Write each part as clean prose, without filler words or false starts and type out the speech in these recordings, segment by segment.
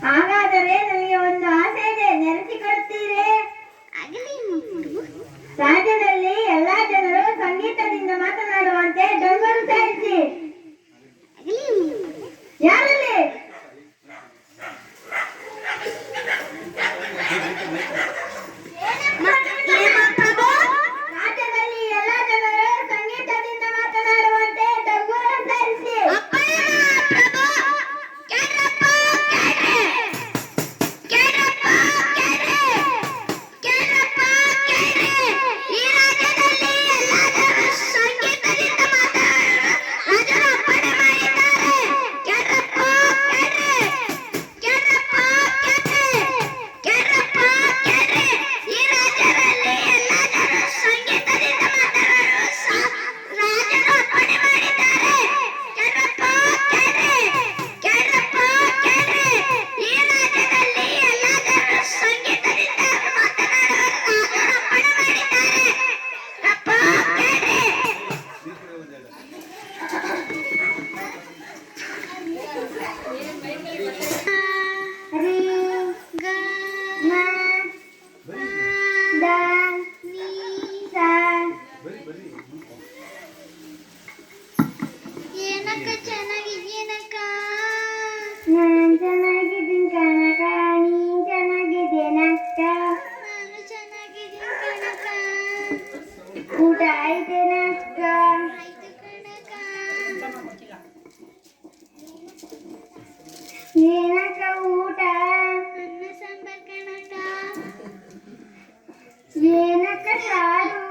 ಹಾಗಾದರೆ ನನಗೆ ಒಂದು ಆಸೆ ಇದೆ, ನೆರೆಸಿಕೊಡುತ್ತೀರೇ? ರಾಜ್ಯದಲ್ಲಿ ಎಲ್ಲಾ ಜನರು ಸಂಗೀತದಿಂದ ಮಾತನಾಡುವಂತೆ ಡಂಗುರು ಸಾರಿಸಿ. ಯಾರಲ್ಲಿ? ರಾಜ್ಯದಲ್ಲಿ ಎಲ್ಲಾ ಜನರು ಸಂಗೀತದಿಂದ ಮಾತನಾಡುವಂತೆ ಡಂಗುರು ಸಾರಿಸಿ. ಊಟ ಆಯ್ತೇನಕ್ಕ? ಏನಕ್ಕ ಊಟ? ಏನಕ್ಕ ಸಾರು?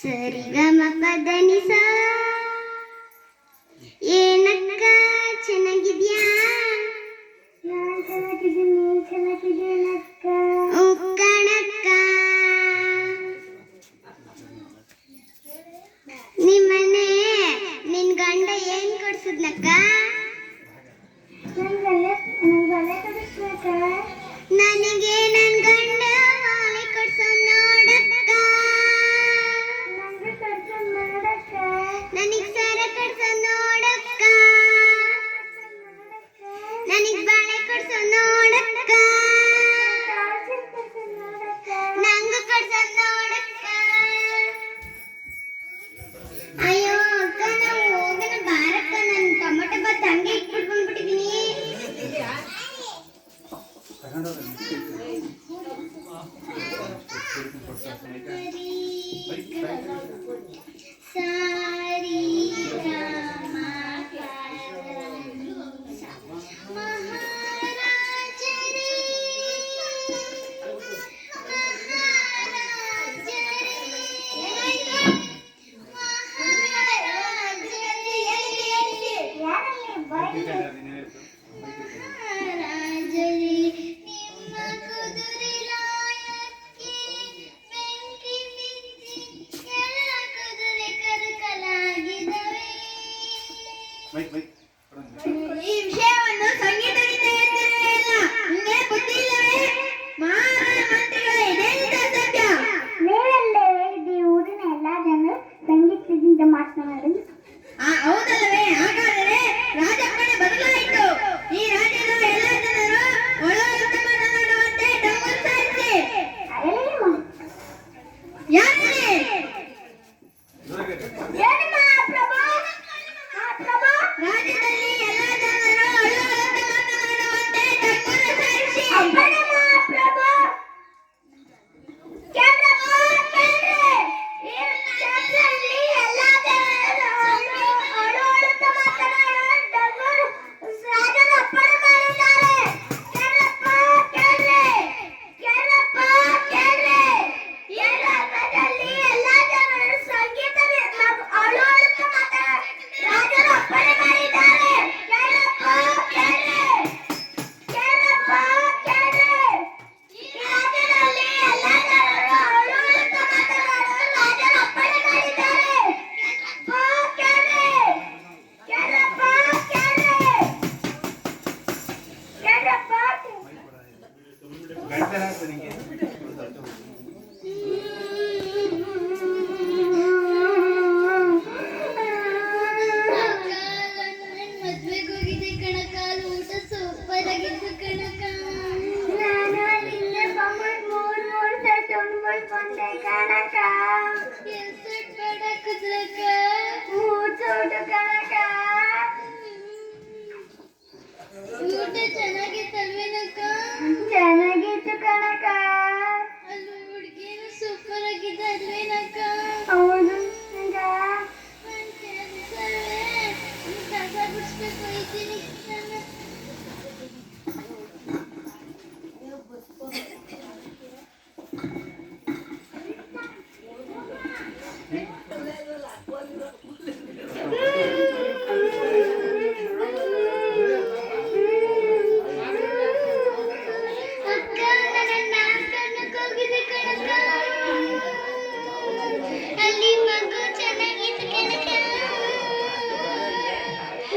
ಸರಿಗಮಪದನಿ ಸ. ಏನಕ್ಕ ಚೆನ್ನಾಗಿದ್ಯಾ? ನಾನು ಚೆನ್ನಾಗಿದ್ದೀನಿ, ನೀನು ಚೆನ್ನಾಗಿದ್ದೀನಕ್ಕ. ಕಣಕ್ಕ, ನಿಮ್ಮನೆ ನಿನ್ ಗಂಡ ಏನ್ ಕೊಡ್ಸಿದ್ನಕ್ಕ? ನನಗೆ ನನ್ ಗಂಡ ವಾಲೆ ಕೊಡ್ಸೋದ್ ನೋಡಕ್ಕ. ನನಗ್ ಸರ ಕೊಡ್ಸೋದ್ ನೋಡಕ್ಕ. ನನಗ್ ಬಾಳೆ ಕೊಡ್ಸೋದ್ ನೋಡಕ್ಕ. ನಂಗೂ ಕೊಡ್ಸೋದ್ ನೋಡಕ್ಕ. ಅಯ್ಯೋ ಅಕ್ಕ, ನಾವು ಹೋಗೋಣ ಬಾರಕ್ಕ. ನಾನು ಟೊಮೊಟೊ ಬಾತ್ ಹಂಗೆ ಇಟ್ಬಿಟ್ಟು ಬಂದ್ಬಿಟ್ಟಿದ್ದೀನಿ. ಸಾರಿ ರಾಮ ಮಹಾರಾಜರೇ ಈ ವಿಷಯವನ್ನು ಸಂಗೀತದಿಂದ ಹೇಳ್ತಿರಲಿಲ್ಲ. ನಿಮಗೆ ಬುದ್ಧಿ ಇಲ್ಲವೇ? ಮಹಾರಾಜ ಮಂತ್ರಿಗಳೇ, ಇದೇನಿದೆ ಸತ್ಯ? ನೀವೆಲ್ಲೇ ಹೇಳಿದ್ದಿ ಊರಿನ ಎಲ್ಲಾ ಜನರು ಸಂಗೀತದಿಂದ ಮಾತನಾಡಲು? ಹೌದಲ್ಲವೇ? ಹಾಗಾದರೆ ರಾಜಪ್ಪಣೆ ಬದಲಾಯಿತು. ಈ ರಾಜ್ಯದ ಎಲ್ಲಾ ಜನರು ಒಳಗೊಳಗೆ ಮಾತನಾಡುವಂತೆ ಡಂಗುರು ಸಾರಿಸಿ. ಯಾರಲ್ಲಿ? ರಾಜ್ಯದಲ್ಲಿ ಎಲ್ಲಾ ಜನರು ಒಳಗೊಳಗೆ ಮಾತನಾಡುವಂತೆ ಡಂಗುರು ಸಾರಿಸಿ. ಸಂಗೀತ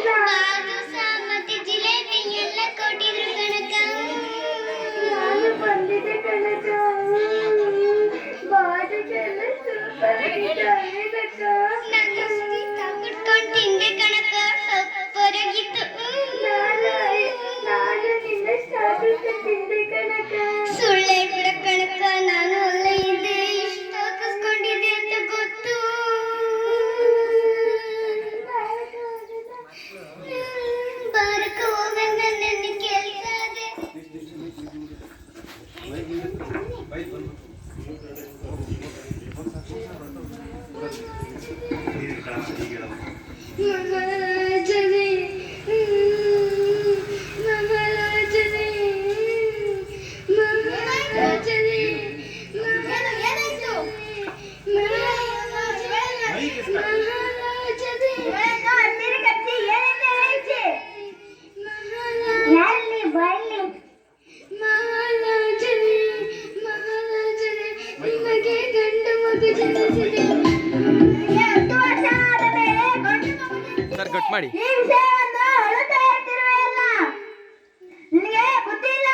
ಬಾದುಷ ಮತ್ತೆ ಜಿಲೇಬಿ ಎಲ್ಲ ಕೊಟ್ಟಿದ್ರು ಕಣಕ್ಕ. ನಾನು ಬಂದಿದ್ದೆ ಕಣಕ. ಬಾದುಷೆಲ್ಲ ಸೂಪರ್ ಆಗಿತ್ತು. ನಾನು ಕುಟ್ಕೊಂಡು ತಿಂದೆ ಕಣಕ್ಕ, ಸೂಪರ್ ಆಗಿತ್ತು. ನಾನು ನಿನ್ನ ಸ್ಟಾರ್ಟರ್ಸ್ ತಿಂದೆ ಕಣಕ. ಸುಳ್ಳೆ ಬಿಡ ಕಣಕ್ಕ, ನಾನು ಅಲ್ಲೇ ಇದ್ದೆ, ಇಷ್ಟು ಹಾಕಿಸ್ಕೊಂಡಿದ್ದೆ ಅಂತ ಗೊತ್ತು. ಬಾರಕ ಹೋಗಂಗ ನನ್ನ ಕೆಲಸ ಅದೇ. ಮಹಾರಾಜನೇ, ಮಹಾರಾಜನೇ, ಮಹಾರಾಜನೇ, ಮಹಾರಾಜನೇ, ನಿಮಗೆ ಗಂಡು ಮಗು ಜನಿಸಿದೆ. ಸರ್ ಕಟ್ ಮಾಡಿ. ಈ ವಿಷಯವನ್ನು ಅಳುತ್ತಾ ಇರ್ತಿರುವೆಯಲ್ಲ, ನಿನಗೆ ಬುದ್ಧಿ ಇಲ್ಲ.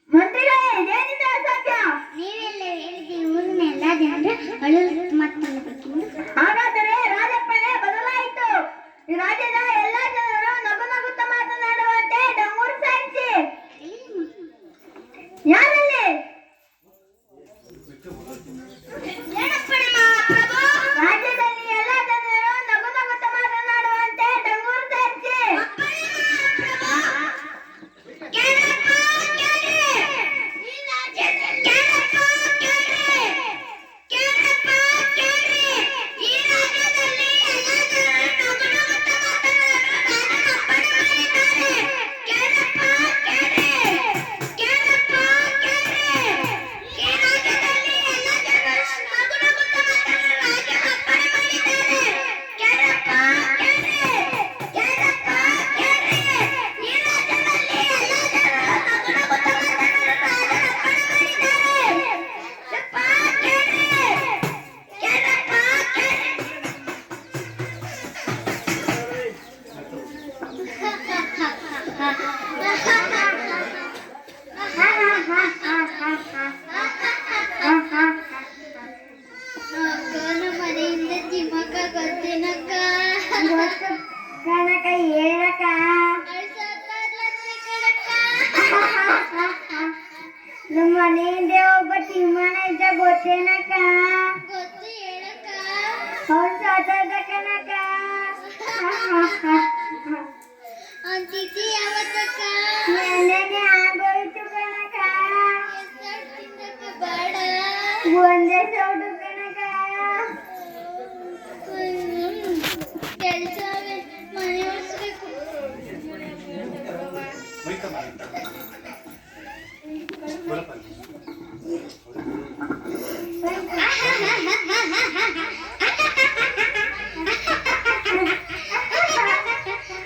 ಮಂತ್ರಿಗಳೇ, ಇದೇನಿದೆ ಅಸತ್ಯ? ನೀವೆಲ್ಲ ಹೇಳಿದ್ದೀರಿ, ಊರಿನ ಎಲ್ಲ ಜನರು ಅಳು ಮಾತನ್ನು ಬರ್ತೀನಿ. ಹಾಗಾದರೆ ರಾಜಪ್ಪನೇ ಬದಲಾಯಿತು. ಈ ರಾಜ್ಯದ ಎಲ್ಲ ಜನರು ನಗು ನಗುತ್ತಾ ಮಾತನಾಡುವಂತೆ ಡಂಗೂರು ಸಾಯಿಸಿ. ಯಾರಲ್ಲಿ? ರಾಜ್ಯದಲ್ಲಿ ಎಲ್ಲ ಜನರು ನಗು ನಗುತ್ತಾ ಮಾತನಾಡುವಂತೆ ಡಂಗೂರು ಸಾಯಿಸಿ. ಅಕ್ಕನ ಮನೆಯಿಂದ ತಿಮ್ಮಕ್ಕ ಗೊತ್ತೇನಕ್ಕ? ಕನಕ ಹೇಳಕ. ನಮ್ಮ ಮನೆಯಿಂದ ಒಬ್ಬ ತಿಮ್ಮನ ಇದ್ದ ಗೊತ್ತೇನಕ? ಗೊತ್ತು ಹೇಳಕ್ಕ. ಅವ್ನು ಸಾತಾದ ಕನಕ. ಅಂತಿದ್ದಿ ಯಾವತ್ತಕ್ಕ? ನೆನ್ನೆನೆ ಆಗೋಯ್ತು ಕನಕ. ಎಷ್ಟಾಡ್ತಿದ್ದಕ್ಕ ಬೇಡ. ಒಂದೇ ಸೌಡು ಕನಕ. ಕೆಲ್ಸವೇ, ಮನೆ ಒರೆಸ್ಬೇಕು.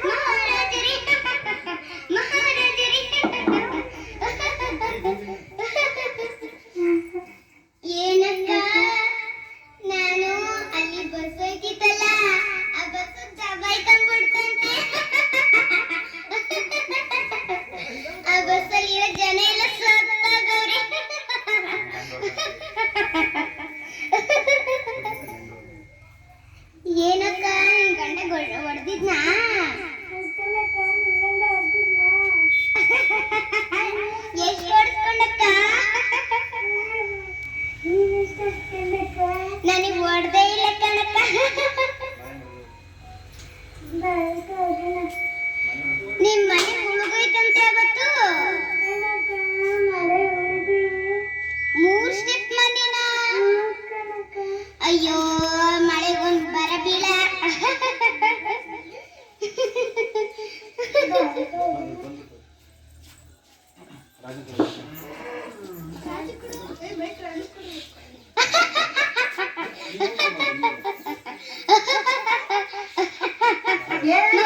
ಮಹಾರಾಜರೇ, ಮಹಾರಾಜರೇ. ಏನಕ್ಕ? ನಾನು ಅಲ್ಲಿ ಬಸ್ ಹೋಯ್ತಿತ್ತಲ್ಲ, ಆ ಬಸ್ ದಬಾಯ್ ತಂದ್ಬಿಡ್ತಂತೆ. ಆ ಬಸ್ಸಲ್ಲಿರೋ ಜನ ಎಲ್ಲ ಸತ್ತೋಗವ್ರೆ. ಏನಕ್ಕ, ನಿನ್ ಗಂಡ ಹೊಡೆದಿದ್ನಾ? ಎಷ್ಟು ಹೊಡೆಸ್ಕೊಂಡಕ್ಕ? ನನಗೆ ಹೊಡೆದೇ ಇಲ್ಲ ಕಣಕ್ಕ. ನಿಮ್ ಮನೆ ಮುಳುಗೋಯ್ತಂತೆ ಅವತ್ತು. 3 ಸ್ಟೆಪ್ ಮನೆನ? ಅಯ್ಯೋ, ಮಳೆಗೊಂದು ಬರ ಬೀಳ. ಏನು